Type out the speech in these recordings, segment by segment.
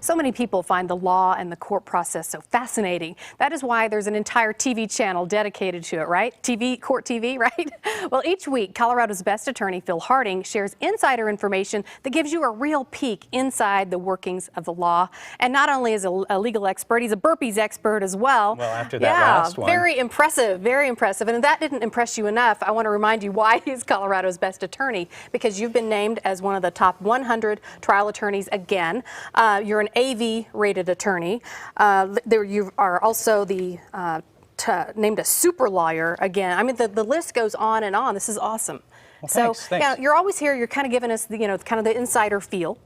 So many people find the law and the court process so fascinating. That is why there's an entire TV channel dedicated to it, right? Court TV, right? Well, each week, Colorado's best attorney, Phil Harding, shares insider information that gives you a real peek inside the workings of the law. And not only is a legal expert, he's a burpees expert as well. Well, after that last one. Very impressive, very impressive. And if that didn't impress you enough, I want to remind you why he's Colorado's best attorney, because you've been named as one of the top 100 trial attorneys again. You're an AV-rated attorney. You are also the named a super lawyer again. I mean, the list goes on and on. This is awesome. Well, so, thanks. Yeah, you're always here. You're kind of giving us, kind of the insider feel.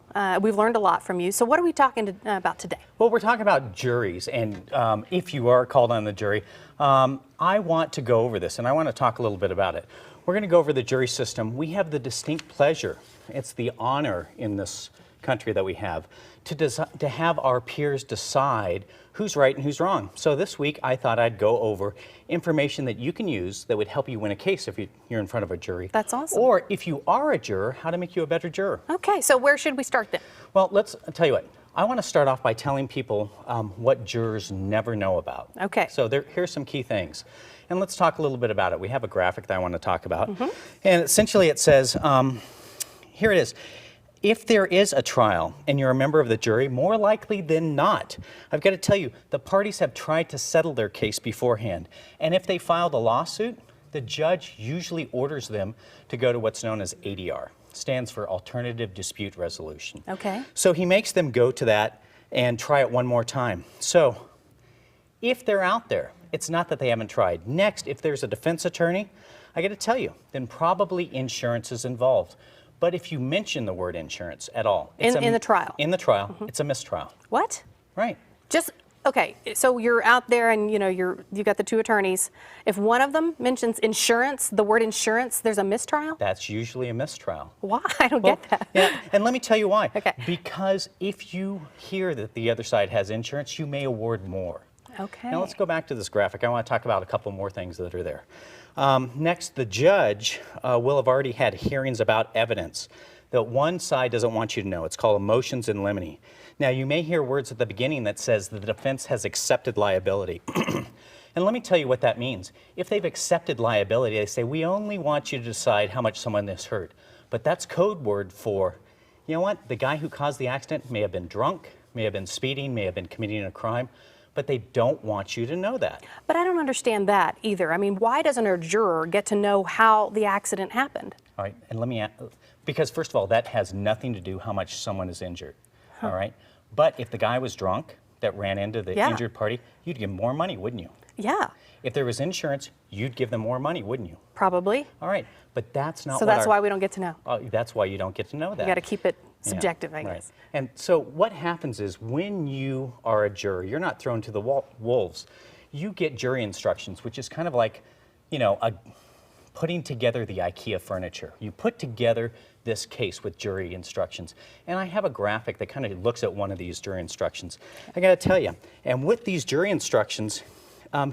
We've learned a lot from you. So, what are we talking about today? Well, we're talking about juries, and if you are called on the jury, I want to go over this, and I want to talk a little bit about it. We're going to go over the jury system. We have the distinct pleasure, it's the honor in this country that we have, to have our peers decide who's right and who's wrong. So this week, I thought I'd go over information that you can use that would help you win a case if you're in front of a jury. That's awesome. Or if you are a juror, how to make you a better juror. Okay, so where should we start then? Well, I'll tell you what. I want to start off by telling people what jurors never know about. Okay. So here's some key things. And let's talk a little bit about it. We have a graphic that I want to talk about. And essentially it says, here it is. If there is a trial and you're a member of the jury, more likely than not, I've got to tell you, the parties have tried to settle their case beforehand. And if they filed a lawsuit, the judge usually orders them to go to what's known as ADR. Stands for Alternative Dispute Resolution. Okay. So he makes them go to that and try it one more time. So if they're out there, it's not that they haven't tried. Next, if there's a defense attorney, I got to tell you, then probably insurance is involved. But if you mention the word insurance at all, in the trial. In the trial, it's a mistrial. What? Right. Okay, so you're out there and you've got the two attorneys. If one of them mentions insurance, the word insurance, there's a mistrial? That's usually a mistrial. Why? I don't get that. Yeah, and let me tell you why. Okay. Because if you hear that the other side has insurance, you may award more. Okay. Now let's go back to this graphic. I want to talk about a couple more things that are there. Next, the judge will have already had hearings about evidence that one side doesn't want you to know. It's called motions in limine. Now, you may hear words at the beginning that says the defense has accepted liability. And let me tell you what that means. If they've accepted liability, they say, we only want you to decide how much someone is hurt. But that's code word for, you know what, the guy who caused the accident may have been drunk, may have been speeding, may have been committing a crime, but they don't want you to know that. But I don't understand that either. I mean, why doesn't a juror get to know how the accident happened? All right, and let me, because first of all, that has nothing to do how much someone is injured, all right? But if the guy was drunk that ran into the injured party, you'd give him more money, wouldn't you? Yeah. If there was insurance, you'd give them more money, wouldn't you? Probably. All right, but that's not So that's why we don't get to know. That's why you don't get to know that. You got to keep it subjective, I guess. Right. And so what happens is when you are a juror, you're not thrown to the wolves. You get jury instructions, which is kind of like, putting together the IKEA furniture. You put together this case with jury instructions. And I have a graphic that kind of looks at one of these jury instructions. I got to tell you, and with these jury instructions,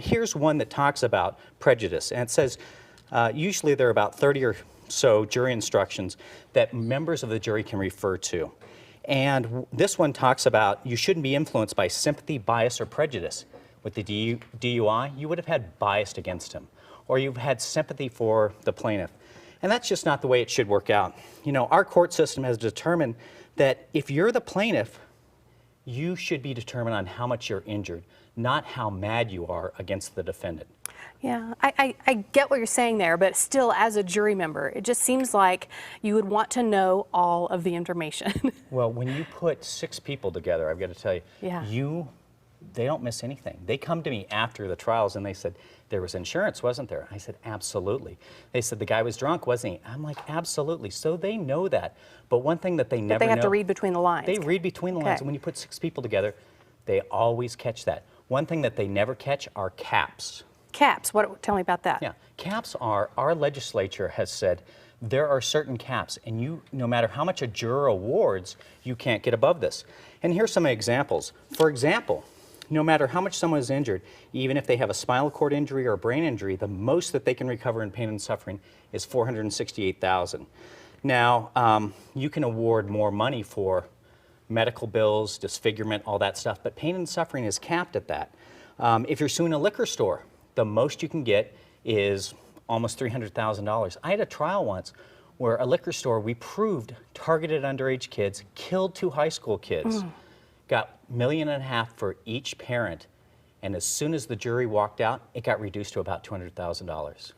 here's one that talks about prejudice. And it says, usually there are about 30 or so jury instructions that members of the jury can refer to. And this one talks about you shouldn't be influenced by sympathy, bias, or prejudice. With the DUI, you would have had bias against him, or you've had sympathy for the plaintiff. And that's just not the way it should work out. Our court system has determined that if you're the plaintiff, you should be determined on how much you're injured, not how mad you are against the defendant. Yeah, I get what you're saying there, but still, as a jury member, it just seems like you would want to know all of the information. Well, when you put 6 people together, I've got to tell you, they don't miss anything. They come to me after the trials and they said, there was insurance, wasn't there? I said, absolutely. They said, the guy was drunk, wasn't he? I'm like, absolutely. So they know that. But one thing that they never know. But they have to read between the lines. They read between the lines. And when you put 6 people together, they always catch that. One thing that they never catch are caps. Caps? Tell me about that. Yeah, caps are, our legislature has said, there are certain caps, and no matter how much a juror awards, you can't get above this. And here's some examples. For example, no matter how much someone is injured, even if they have a spinal cord injury or a brain injury, the most that they can recover in pain and suffering is $468,000. Now, you can award more money for medical bills, disfigurement, all that stuff, but pain and suffering is capped at that. If you're suing a liquor store, the most you can get is almost $300,000. I had a trial once where a liquor store, we proved, targeted underage kids, killed 2 high school kids, got $1.5 million for each parent, and as soon as the jury walked out, it got reduced to about $200,000.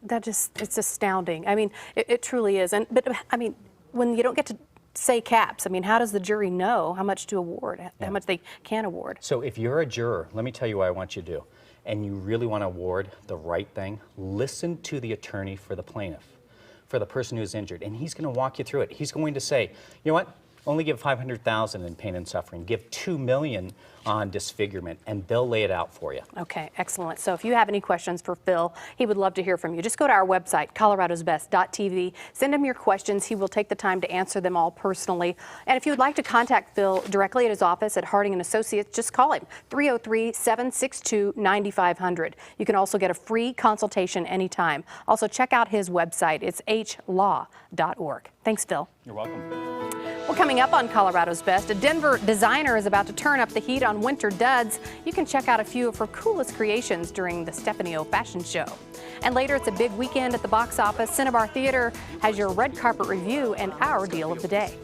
That just, it's astounding. I mean, it truly is. But I mean, when you don't get to say caps, I mean, how does the jury know how much to award, how much they can award? So if you're a juror, let me tell you what I want you to do, and you really want to award the right thing, listen to the attorney for the plaintiff, for the person who's injured, and he's going to walk you through it. He's going to say, you know what? Only give $500,000 in pain and suffering. Give $2 million on disfigurement, and they'll lay it out for you. Okay, excellent. So if you have any questions for Phil, he would love to hear from you. Just go to our website, coloradosbest.tv. Send him your questions. He will take the time to answer them all personally. And if you would like to contact Phil directly at his office at Harding & Associates, just call him, 303-762-9500. You can also get a free consultation anytime. Also, check out his website. It's hlaw.org. Thanks, Phil. You're welcome. Well, coming up on Colorado's Best, a Denver designer is about to turn up the heat on winter duds. You can check out a few of her coolest creations during the Stephanie O Fashion Show. And later, it's a big weekend at the box office. Cinnabar Theater has your red carpet review and our deal of the day.